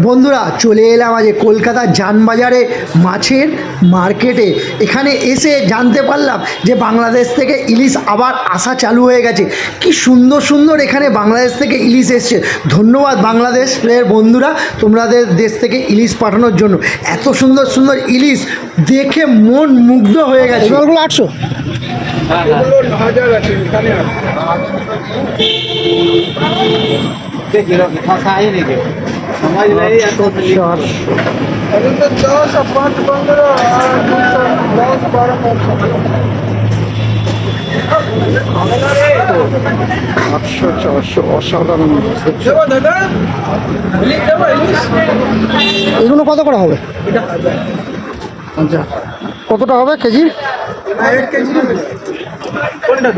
বন্ধুরা চলে এলাম আজ কলকাতার জানবাজারে মাছের মার্কেটে। এখানে এসে জানতে পারলাম যে বাংলাদেশ থেকে ইলিশ আবার আসা চালু হয়ে গেছে। কি সুন্দর সুন্দর এখানে বাংলাদেশ থেকে ইলিশ এসছে। ধন্যবাদ বাংলাদেশের বন্ধুরা, তোমাদের দেশ থেকে ইলিশ পাঠানোর জন্য। এত সুন্দর সুন্দর ইলিশ দেখে মন মুগ্ধ হয়ে গেছে। এগুলো 800, समझ नहीं तो 10 5 15 10 12 800 400 অসাধারণ। এগুলো কত করে হবে? আচ্ছা, কতটা হবে কেজি? 1 কেজি কোনটা?